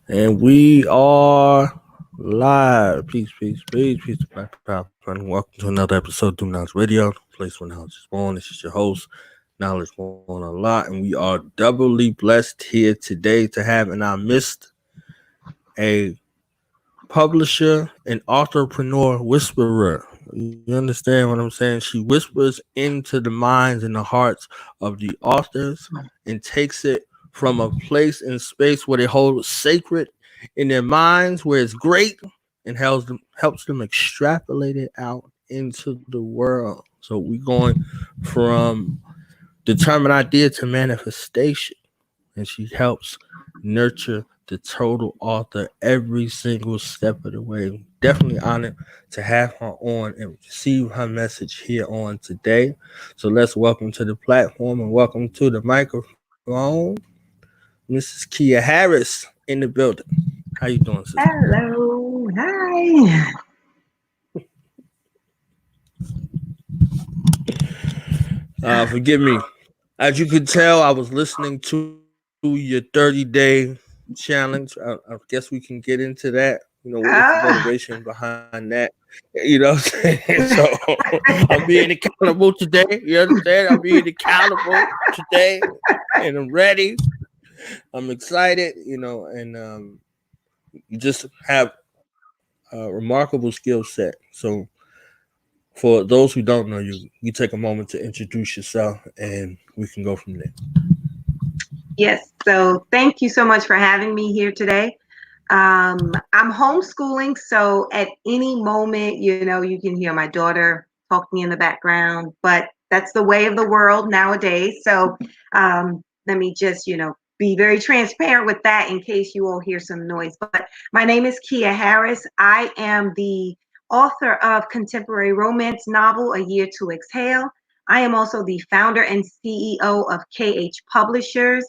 And we are live. Peace, peace, peace, peace to Black Power. Welcome to another episode of Do Knowledge Radio, the place where knowledge is born. This is your host, Knowledge Born a Lot, and we are doubly blessed here today to have in our midst a publisher and entrepreneur whisperer. You understand what I'm saying? She whispers into the minds and the hearts of the authors and takes it from a place and space where they hold sacred in their minds, where it's great, and helps them extrapolate it out into the world. So we're going from determined idea to manifestation, and she helps nurture the total author every single step of the way. Definitely honored to have her on and receive her message here on today. So let's welcome to the platform and welcome to the microphone, Mrs. Kia Harris in the building. How you doing, sister? Hello. Hi. Forgive me. As you could tell, I was listening to your 30-day challenge. I guess we can get into that. What was the Ah. motivation behind that? What I'm saying? So I'm being accountable today. You understand? I'm being accountable today, and I'm ready. I'm excited. And you just have a remarkable skill set. So for those who don't know you, you take a moment to introduce yourself, and we can go from there. Yes. So thank you so much for having me here today. I'm homeschooling, so at any moment, you can hear my daughter talking in the background, but that's the way of the world nowadays. So let me just, be very transparent with that in case you all hear some noise. But my name is Kia Harris. I am the author of contemporary romance novel A Year to Exhale. I am also the founder and CEO of KH Publishers.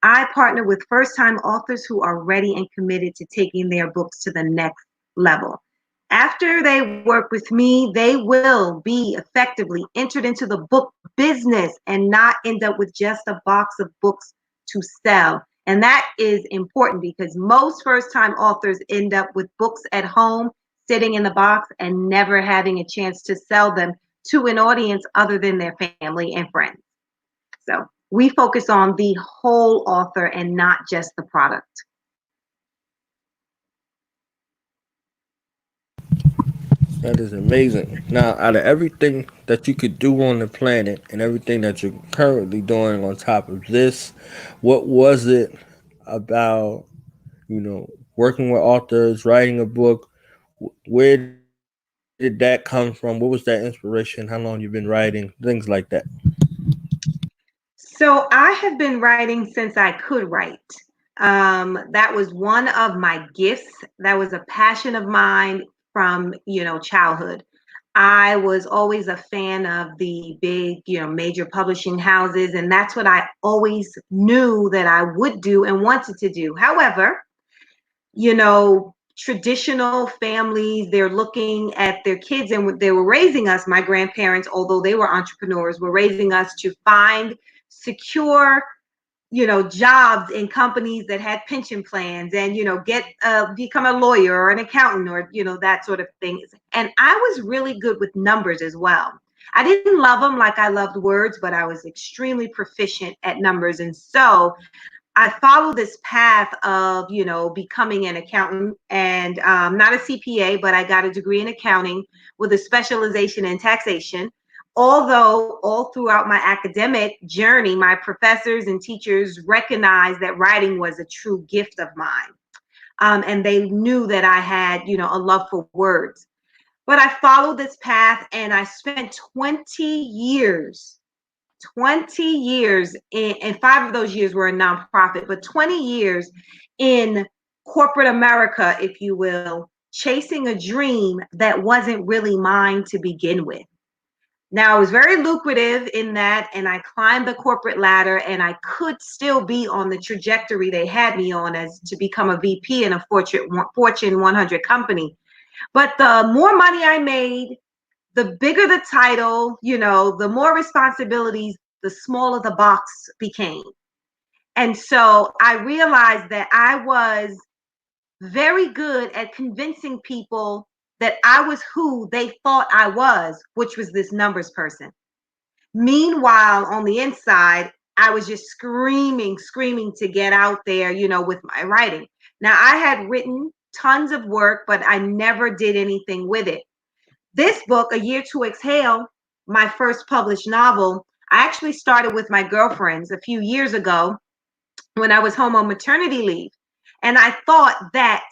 I partner with first time authors who are ready and committed to taking their books to the next level. After they work with me, they will be effectively entered into the book business and not end up with just a box of books to sell. And that is important because most first time authors end up with books at home sitting in the box and never having a chance to sell them to an audience other than their family and friends. So we focus on the whole author and not just the product. That is amazing. Now, out of everything that you could do on the planet and everything that you're currently doing on top of this, what was it about, working with authors, writing a book? Where did that come from? What was that inspiration? How long you've been writing? Things like that. So I have been writing since I could write. That was one of my gifts. That was a passion of mine from, childhood. I was always a fan of the big, major publishing houses, and that's what I always knew that I would do and wanted to do. However, traditional families, they're looking at their kids and they were raising us, my grandparents, although they were entrepreneurs, were raising us to find secure, jobs in companies that had pension plans and, get, become a lawyer or an accountant or, that sort of thing. And I was really good with numbers as well. I didn't love them like I loved words, but I was extremely proficient at numbers. And so I followed this path of, becoming an accountant and not a CPA, but I got a degree in accounting with a specialization in taxation. Although all throughout my academic journey, my professors and teachers recognized that writing was a true gift of mine. And they knew that I had, a love for words. But I followed this path and I spent 20 years and 5 of those years were a nonprofit, but 20 years in corporate America, if you will, chasing a dream that wasn't really mine to begin with. Now, it was very lucrative in that, and I climbed the corporate ladder, and I could still be on the trajectory they had me on as to become a VP in a Fortune 100 company. But the more money I made, the bigger the title, the more responsibilities, the smaller the box became. And so I realized that I was very good at convincing people that I was who they thought I was, which was this numbers person. Meanwhile, on the inside, I was just screaming to get out there, with my writing. Now, I had written tons of work, but I never did anything with it. This book, A Year to Exhale, my first published novel, I actually started with my girlfriends a few years ago when I was home on maternity leave. And I thought that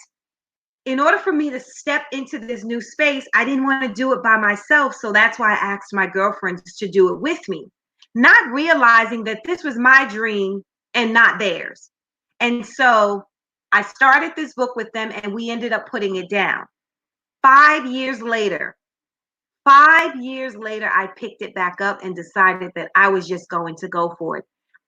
in order for me to step into this new space, I didn't want to do it by myself. So that's why I asked my girlfriends to do it with me, not realizing that this was my dream and not theirs. And so I started this book with them and we ended up putting it down. 5 years later, 5 years later, I picked it back up and decided that I was just going to go for it.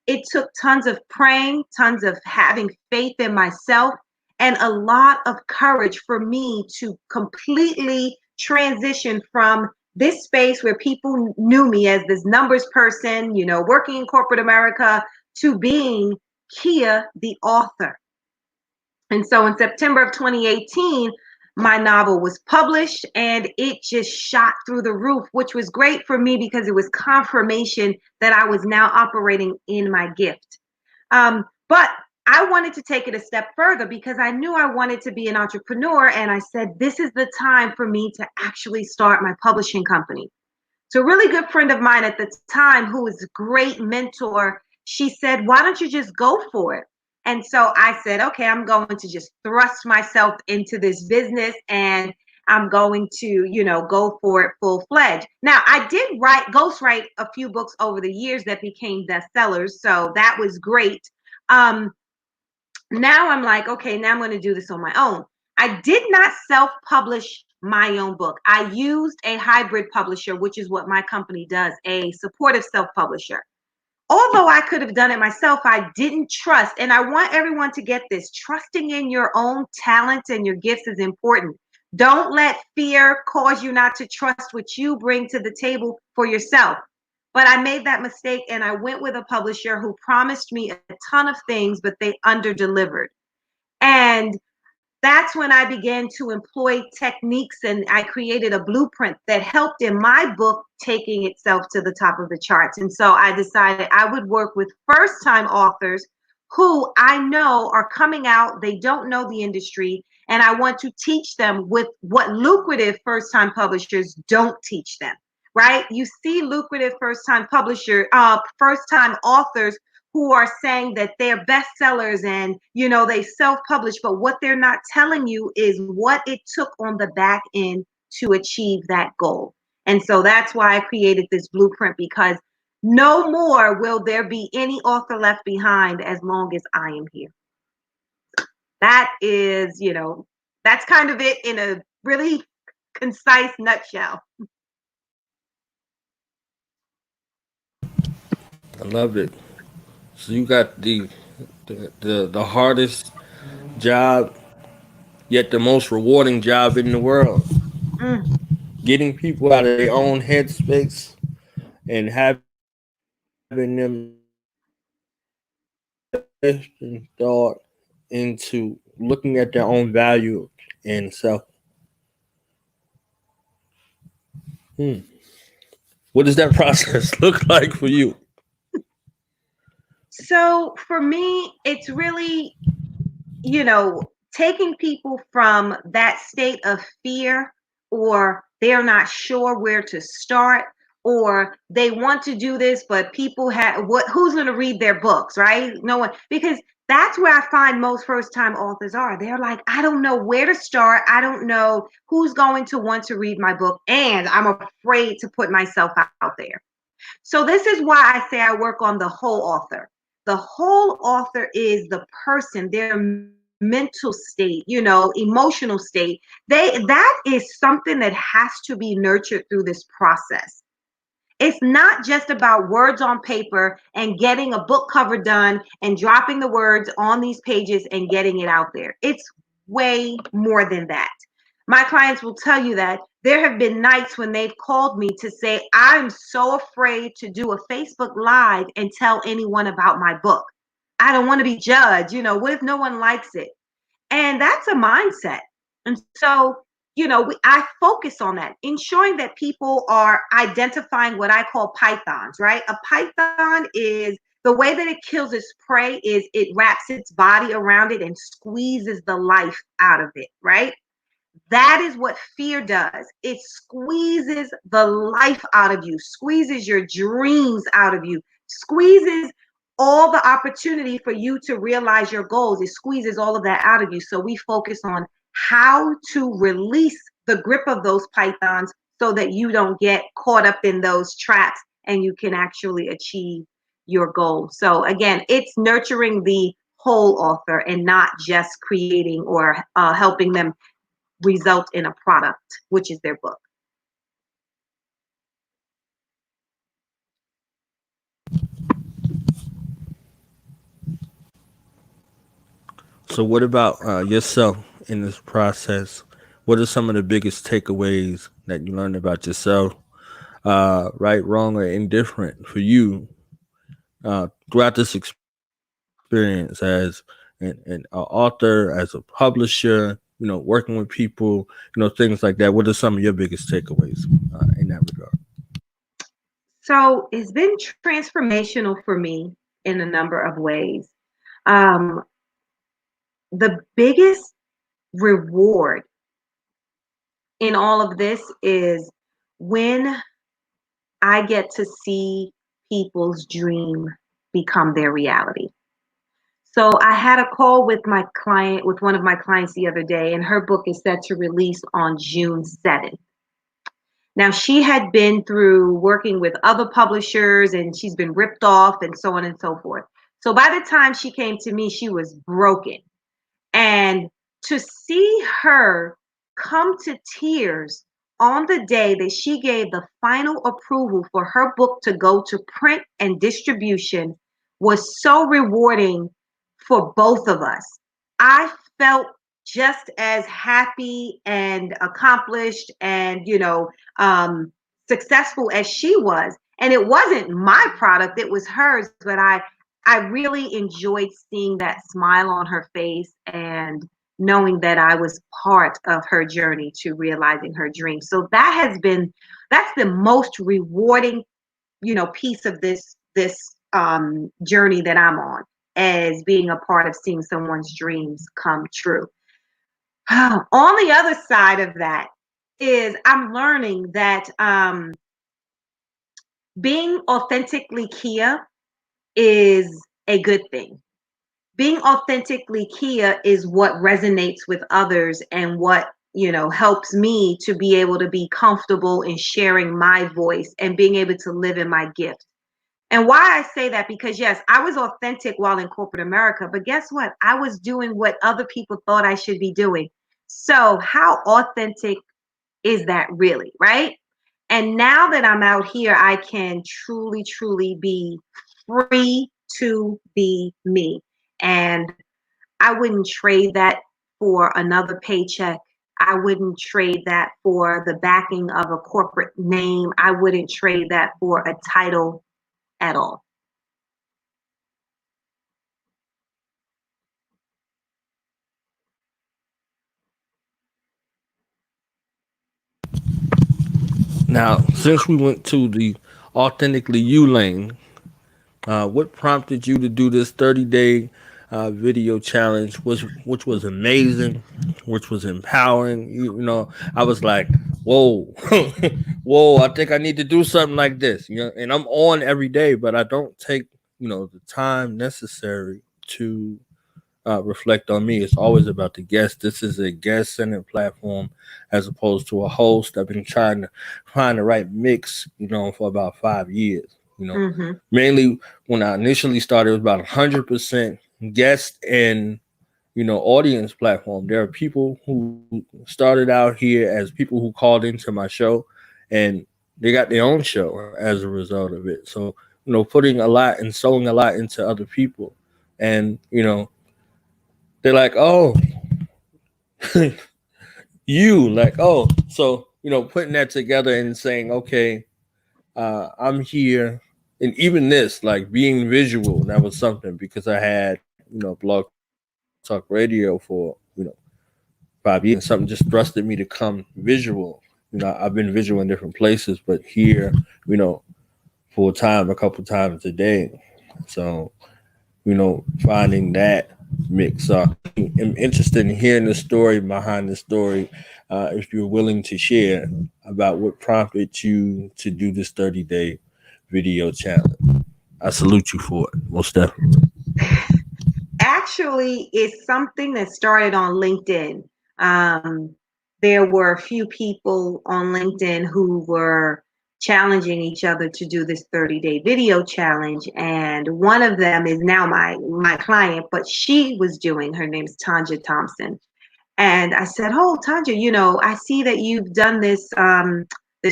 It took tons of praying, tons of having faith in myself, and a lot of courage for me to completely transition from this space where people knew me as this numbers person, working in corporate America, to being Kia, the author. And so in September of 2018, my novel was published and it just shot through the roof, which was great for me because it was confirmation that I was now operating in my gift. But I wanted to take it a step further because I knew I wanted to be an entrepreneur. And I said, this is the time for me to actually start my publishing company. So a really good friend of mine at the time, who was a great mentor, she said, why don't you just go for it? And so I said, okay, I'm going to just thrust myself into this business and I'm going to, go for it full fledged. Now, I did ghostwrite a few books over the years that became bestsellers. So that was great. Now I'm like, okay, now I'm going to do this on my own. I did not self-publish my own book. I used a hybrid publisher, which is what my company does, a supportive self-publisher. Although I could have done it myself, I didn't trust. And I want everyone to get this. Trusting in your own talents and your gifts is important. Don't let fear cause you not to trust what you bring to the table for yourself. But I made that mistake and I went with a publisher who promised me a ton of things, but they underdelivered. And that's when I began to employ techniques and I created a blueprint that helped in my book taking itself to the top of the charts. And so I decided I would work with first time authors who I know are coming out, they don't know the industry, and I want to teach them with what lucrative first time publishers don't teach them, right? You see lucrative first time first time authors who are saying that they're bestsellers and they self-publish, but what they're not telling you is what it took on the back end to achieve that goal. And so that's why I created this blueprint, because no more will there be any author left behind as long as I am here. That is, that's kind of it in a really concise nutshell. I love it. So you got the hardest job, yet the most rewarding job in the world. Mm. Getting people out of their own headspace and having them invest thought into looking at their own value and self. Hmm. What does that process look like for you? So for me, it's really, taking people from that state of fear, or they're not sure where to start, or they want to do this, but people have who's going to read their books, right? No one, because that's where I find most first time authors are. They're like, I don't know where to start. I don't know who's going to want to read my book. And I'm afraid to put myself out there. So this is why I say I work on the whole author. The whole author is the person, their mental state, emotional state. That is something that has to be nurtured through this process. It's not just about words on paper and getting a book cover done and dropping the words on these pages and getting it out there. It's way more than that. My clients will tell you that there have been nights when they've called me to say, I'm so afraid to do a Facebook Live and tell anyone about my book. I don't want to be judged. What if no one likes it? And that's a mindset. And so, I focus on that, ensuring that people are identifying what I call pythons, right? A python is the way that it kills its prey is it wraps its body around it and squeezes the life out of it, right? That is what fear does. It squeezes the life out of you, squeezes your dreams out of you, squeezes all the opportunity for you to realize your goals. It squeezes all of that out of you. So we focus on how to release the grip of those pythons so that you don't get caught up in those traps and you can actually achieve your goal. So again, it's nurturing the whole author and not just creating or helping them result in a product, which is their book. So, what about yourself in this process? What are some of the biggest takeaways that you learned about yourself, right, wrong, or indifferent for you throughout this experience as an author, as a publisher, working with people, things like that? What are some of your biggest takeaways in that regard? So it's been transformational for me in a number of ways. Um, the biggest reward in all of this is when I get to see people's dream become their reality. So I had a call with one of my clients the other day, and her book is set to release on June 7th. Now, she had been through working with other publishers and she's been ripped off and so on and so forth. So by the time she came to me, she was broken. And to see her come to tears on the day that she gave the final approval for her book to go to print and distribution was so rewarding for both of us. I felt just as happy and accomplished and, successful as she was. And it wasn't my product, it was hers, but I really enjoyed seeing that smile on her face and knowing that I was part of her journey to realizing her dream. So that's the most rewarding, piece of this journey that I'm on, as being a part of seeing someone's dreams come true. On the other side of that is I'm learning that being authentically Kia is a good thing. Being authentically Kia is what resonates with others and what, helps me to be able to be comfortable in sharing my voice and being able to live in my gift. And why I say that, because yes, I was authentic while in corporate America, but guess what? I was doing what other people thought I should be doing. So how authentic is that really, right? And now that I'm out here, I can truly, truly be free to be me. And I wouldn't trade that for another paycheck. I wouldn't trade that for the backing of a corporate name. I wouldn't trade that for a title at all. Now, since we went to the authentically you lane, what prompted you to do this 30-day video challenge, which was amazing, which was empowering? I was like, whoa, whoa, I think I need to do something like this. And I'm on every day, but I don't take the time necessary to reflect on me. It's always about the guest. This is a guest centered platform as opposed to a host. I've been trying to find the right mix, for about 5 years. Mm-hmm. Mainly when I initially started, it was about 100% guest and audience platform. There are people who started out here as people who called into my show, and they got their own show as a result of it. So putting a lot and sowing a lot into other people, and they're like, oh, you like, oh, so putting that together and saying, okay, I'm here, and even this, like being visual, that was something because I had blog talk radio for 10 years, 5 years, and something just thrusted me to come visual. I've been visual in different places, but here, full time, a couple times a day. So, finding that mix up. I'm interested in hearing the story behind the story. If you're willing to share about what prompted you to do this 30-day video challenge, I salute you for it, most definitely. Actually, it's something that started on LinkedIn. Um, there were a few people on LinkedIn who were challenging each other to do this 30-day video challenge, and one of them is now my client, but she was doing. Her name's Tanja Thompson, and I said, "Oh, Tanja, I see that you've done this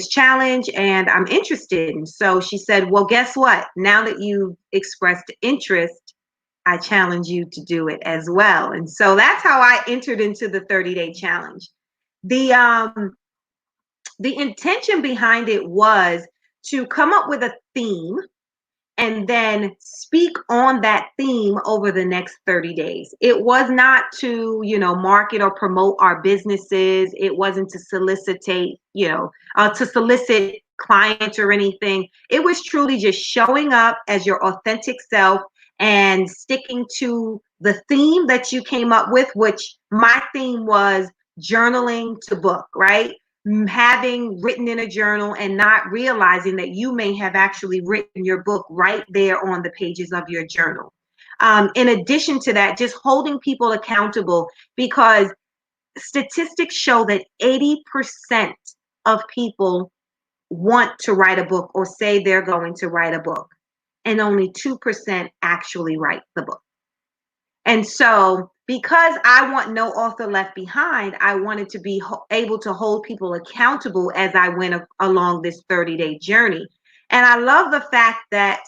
challenge, and I'm interested." And so she said, "Well, guess what? Now that you've expressed interest, I challenge you to do it as well." And so that's how I entered into the 30-day challenge. The the intention behind it was to come up with a theme and then speak on that theme over the next 30 days. It was not to, market or promote our businesses. It wasn't to solicit clients or anything. It was truly just showing up as your authentic self and sticking to the theme that you came up with, which my theme was journaling to book, right? Having written in a journal and not realizing that you may have actually written your book right there on the pages of your journal. In addition to that, just holding people accountable, because statistics show that 80% of people want to write a book or say they're going to write a book, and only 2% actually write the book. And so, because I want no author left behind, I wanted to be able to hold people accountable as I went along this 30-day journey. And I love the fact that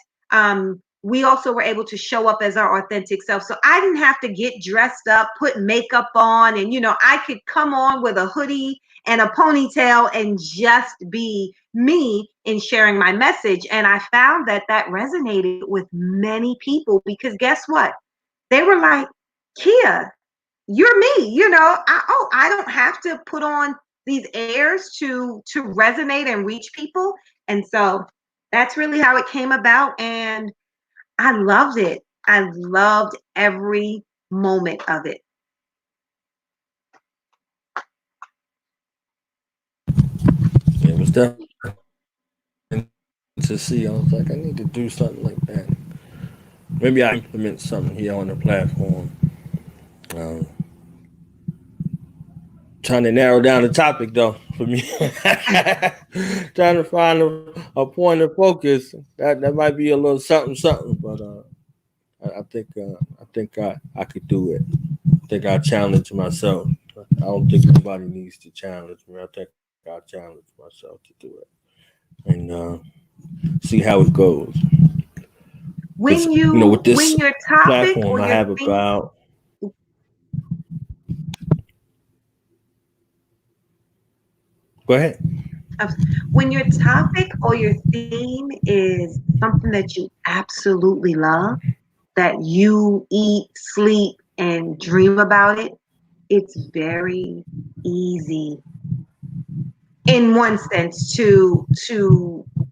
we also were able to show up as our authentic self. So I didn't have to get dressed up, put makeup on, and I could come on with a hoodie and a ponytail and just be me in sharing my message. And I found that resonated with many people, because guess what? They were like, "Kia, you're me." I don't have to put on these airs to resonate and reach people. And so that's really how it came about. And I loved it. I loved every moment of it. It was definitely to see. I was like, I need to do something like that. Maybe I implement something here on the platform. Um, Trying to narrow down the topic though for me. Trying to find a point of focus. That might be a little something something, but I think I could do it. I think I challenge myself. I don't think nobody needs to challenge me. I think I challenge myself to do it and see how it goes. Because with this When your topic platform, or I your have theme about. Go ahead. when your topic or your theme is something that you absolutely love, that you eat, sleep, and dream about it, it's very easy in one sense to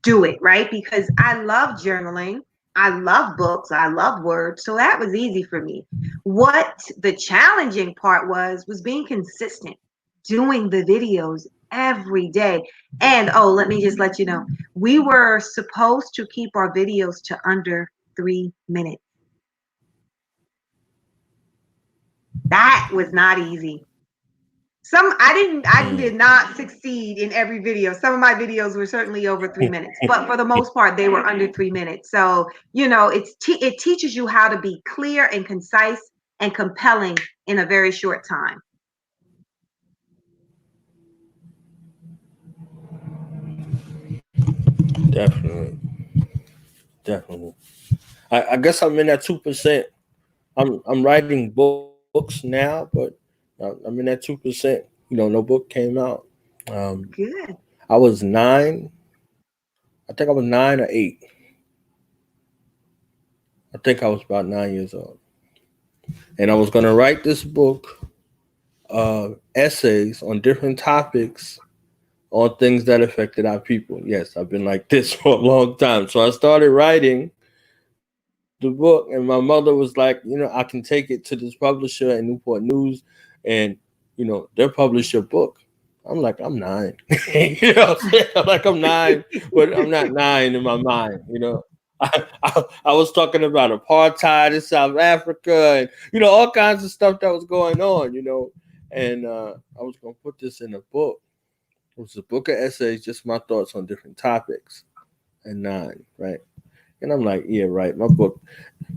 do it, right? Because I love journaling, I love books, I love words, so that was easy for me. What the challenging part was being consistent, doing the videos every day. And oh, let me just let you know, we were supposed to keep our videos to under 3 minutes. That was not easy. I did Mm, not succeed in every video. Some of my videos were certainly over 3 minutes, but for the most part they were under 3 minutes. So it teaches you how to be clear and concise and compelling in a very short time. definitely, definitely. I guess I'm in that 2%. I'm writing books now, but I'm in that 2%. No book came out. Um, Good. I was 9. I think I was 9 or 8. I think I was about 9 years old, and I was gonna write this book essays on different topics on things that affected our people. Yes, I've been like this for a long time. So I started writing the book, and my mother was like, I can take it to this publisher in Newport News, and they'll publish your book. I'm like, I'm nine. I'm saying? I'm like, I'm nine, but I'm not nine in my mind. I was talking about apartheid in South Africa, and all kinds of stuff that was going on. And I was gonna put this in a book. It was a book of essays, just my thoughts on different topics. And nine, right? And I'm like, yeah, right. My book,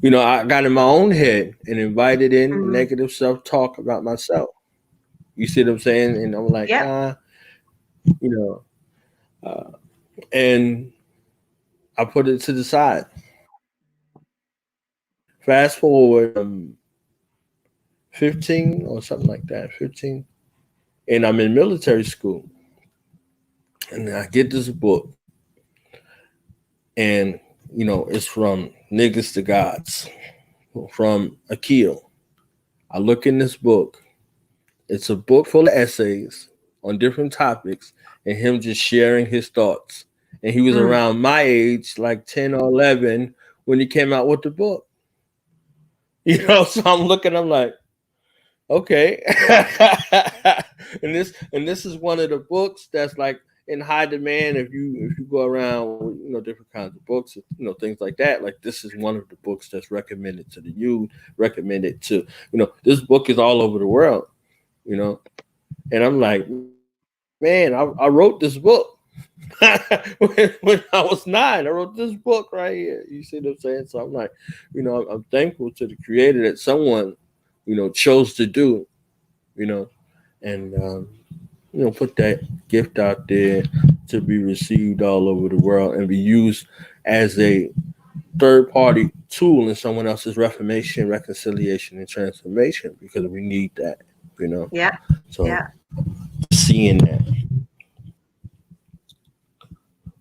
I got in my own head and invited in Mhm. negative self talk about myself. You see what I'm saying? And I'm like, Yep. you know, uh, and I put it to the side. Fast forward 15 or something like that, 15. And I'm in military school. And I get this book. And, it's from Niggas to Gods, from Akil. I look in this book. It's a book full of essays on different topics and him just sharing his thoughts. And he was Mm. around my age, like 10 or 11, when he came out with the book. So I'm looking, I'm like, okay. and this is one of the books that's like in high demand if you go around with, different kinds of books, things like that. Like this is one of the books that's recommended to the youth, recommended to, this book is all over the world, you know. And I'm like, man, I wrote this book. when I was 9, I wrote this book right here. You see what I'm saying? So I'm like, I'm thankful to the creator that someone, chose to do, you know, and put that gift out there to be received all over the world and be used as a third party tool in someone else's reformation, reconciliation, and transformation you because we need that, you know. Yep. So Yeah, seeing that.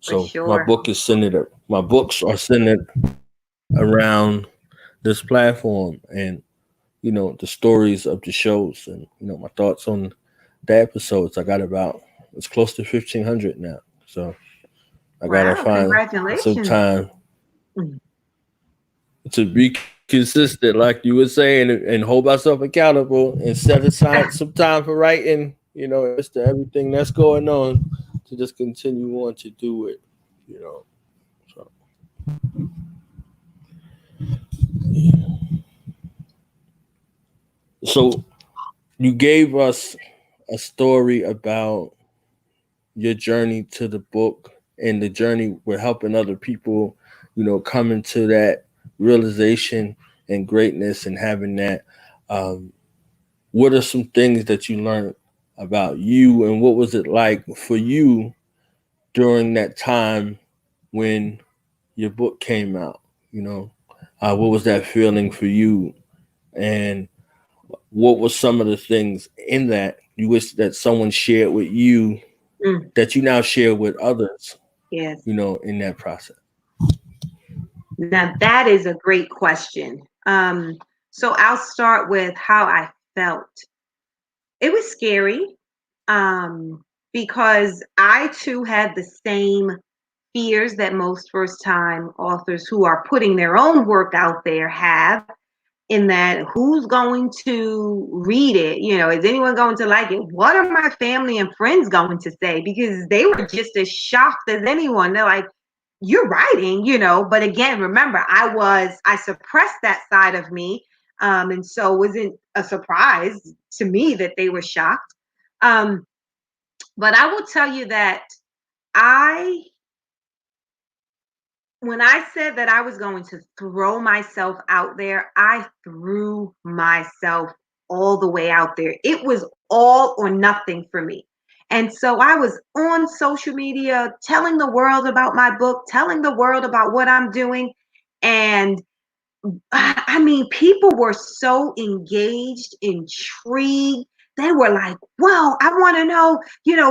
for So my sure. book is centered. My books are centered around this platform and the stories of the shows and my thoughts on the episodes. I got about it's close to 1,500 now. So I gotta Wow, find some congratulations. time Mm. to be consistent, like you were saying, and hold myself accountable and set aside some time for writing. In the midst of everything that's going on, to just continue on to do it. You know. So so you gave us a story about your journey to the book and the journey with helping other people, coming to that realization and greatness and having that. Um, what are some things that you learned about you and what was it like for you during that time when your book came out? What was that feeling for you? And what were some of the things in that you wish that someone shared with you Mm. that you now share with others, Yes. in that process? Now that is a great question. So I'll start with how I felt. It was scary, because I too had the same fears that most first time authors who are putting their own work out there have, in that who's going to read it? Is anyone going to like it? What are my family and friends going to say? Because they were just as shocked as anyone. They're like, you're writing, but again, remember, I suppressed that side of me. And so it wasn't a surprise to me that they were shocked. Um, but I will tell you that I when I said that I was going to throw myself out there, I threw myself all the way out there. It was all or nothing for me. And so I was on social media telling the world about my book, telling the world about what I'm doing. And I mean, people were so engaged, intrigued. They were like, "Whoa, I want to know,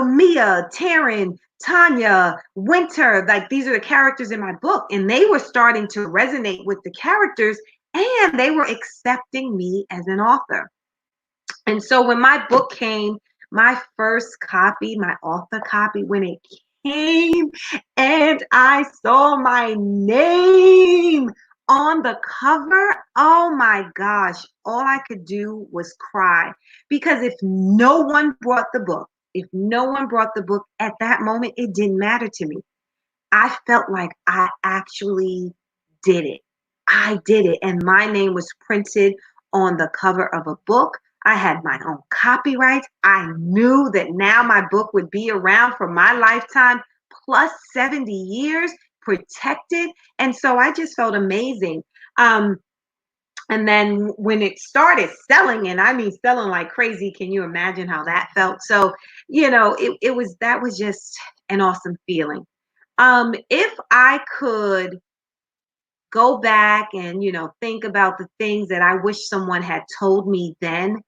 Mia, Taryn, Tanya, Winter, like these are the characters in my book." And they were starting to resonate with the characters and they were accepting me as an author. And so when my book came, my first copy, my author copy, when it came and I saw my name on the cover, oh my gosh, all I could do was cry. Because if no one brought the book, if no one brought the book at that moment, it didn't matter to me. I felt like I actually did it. I did it. And my name was printed on the cover of a book. I had my own copyright. I knew that now my book would be around for my lifetime plus 70 years protected. And so I just felt amazing. Um, and then when it started selling, and I mean selling like crazy, can you imagine how that felt? So, it was that was just an awesome feeling. If I could go back and, think about the things that I wish someone had told me then,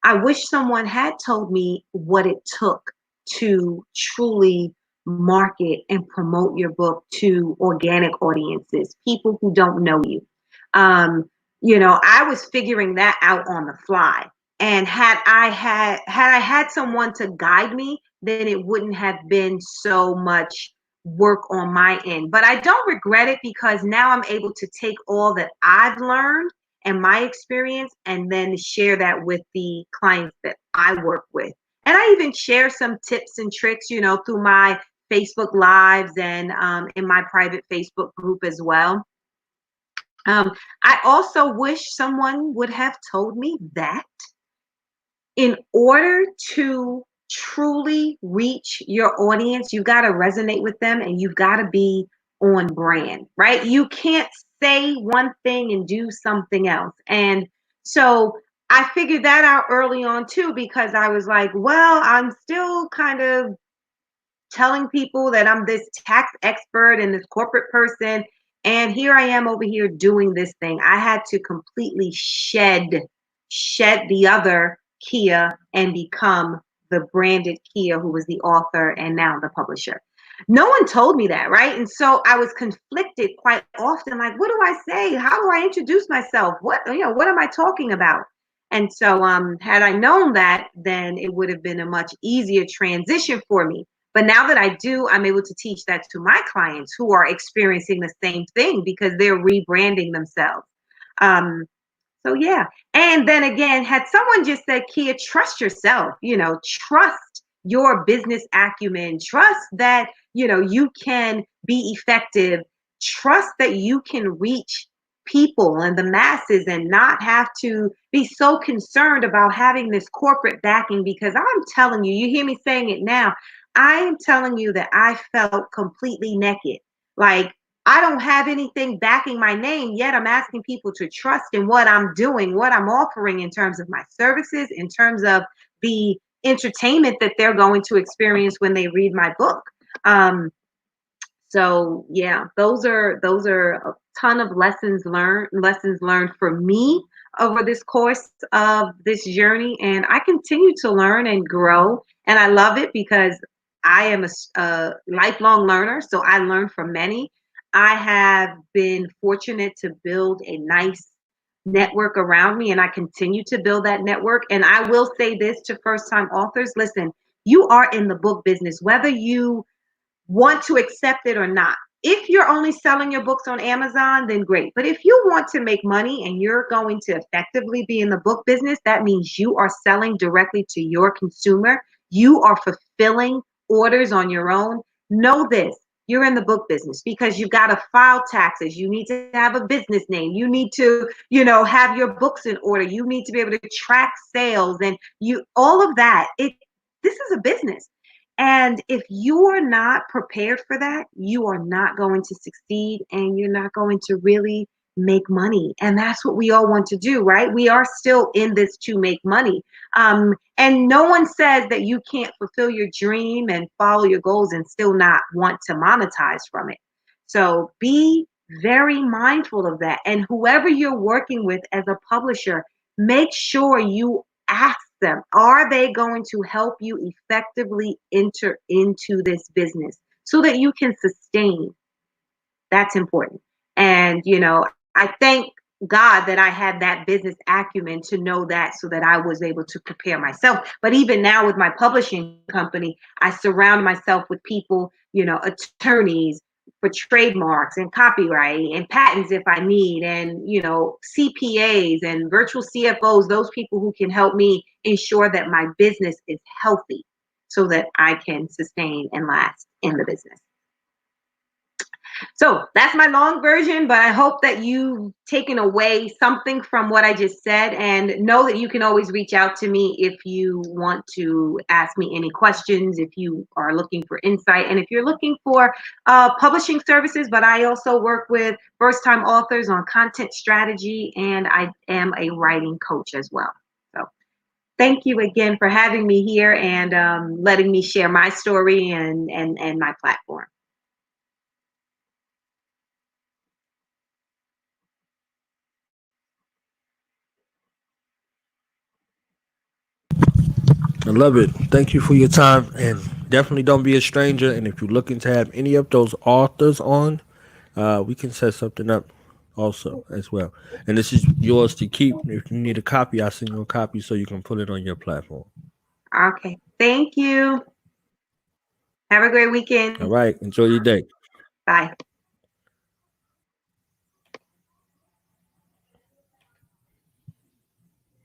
I wish someone had told me what it took to truly market and promote your book to organic audiences, people who don't know you. I was figuring that out on the fly. And had I had someone to guide me, then it wouldn't have been so much work on my end. But I don't regret it because now I'm able to take all that I've learned and my experience and then share that with the clients that I work with. And I even share some tips and tricks, through my Facebook lives and in my private Facebook group as well. I also wish someone would have told me that in order to truly reach your audience, you got to resonate with them and you've got to be on brand, right? You can't say one thing and do something else. And so I figured that out early on too, because I was like, well, I'm still kind of telling people that I'm this tax expert and this corporate person. And here I am over here doing this thing. I had to completely shed the other Kia and become the branded Kia who was the author and now the publisher. No one told me that, right? And so I was conflicted quite often. Like, what do I say? How do I introduce myself? What am I talking about? And so had I known that, then it would have been a much easier transition for me. But now that I do, I'm able to teach that to my clients who are experiencing the same thing because they're rebranding themselves. Um, so yeah. And then again, had someone just said, Kia, trust yourself, trust your business acumen, trust that, you can be effective, trust that you can reach people and the masses and not have to be so concerned about having this corporate backing because I'm telling you, you hear me saying it now. I am telling you that I felt completely naked. Like I don't have anything backing my name, yet I'm asking people to trust in what I'm doing, what I'm offering in terms of my services, in terms of the entertainment that they're going to experience when they read my book. Um, so yeah, those are a ton of lessons learned for me over this course of this journey, and I continue to learn and grow, and I love it because I am a lifelong learner, so I learn from many. I have been fortunate to build a nice network around me, and I continue to build that network. And I will say this to first time authors: listen, you are in the book business, whether you want to accept it or not. If you're only selling your books on Amazon, then great. But if you want to make money and you're going to effectively be in the book business, that means you are selling directly to your consumer. You are fulfilling orders on your own. Know this. You're in the book business because you've got to file taxes. You need to have a business name. You need to, have your books in order. You need to be able to track sales and all of that. This is a business. And if you are not prepared for that, you are not going to succeed and you're not going to really make money. And that's what we all want to do, right? We are still in this to make money. And no one says that you can't fulfill your dream and follow your goals and still not want to monetize from it. So be very mindful of that. And whoever you're working with as a publisher, make sure you ask them, are they going to help you effectively enter into this business so that you can sustain? That's important. And, I thank God that I had that business acumen to know that, so that I was able to prepare myself. But even now with my publishing company, I surround myself with people, attorneys for trademarks and copyright and patents if I need, and CPAs and virtual CFOs, those people who can help me ensure that my business is healthy so that I can sustain and last in the business. So that's my long version, but I hope that you've taken away something from what I just said, and know that you can always reach out to me if you want to ask me any questions, if you are looking for insight, and if you're looking for publishing services. But I also work with first time authors on content strategy, and I am a writing coach as well. So thank you again for having me here and letting me share my story and my platform. I love it. Thank you for your time, and definitely don't be a stranger. And if you're looking to have any of those authors on, we can set something up also as well. And this is yours to keep. If you need a copy, I'll send you a copy so you can put it on your platform. Okay. Thank you. Have a great weekend. All right. Enjoy your day. Bye.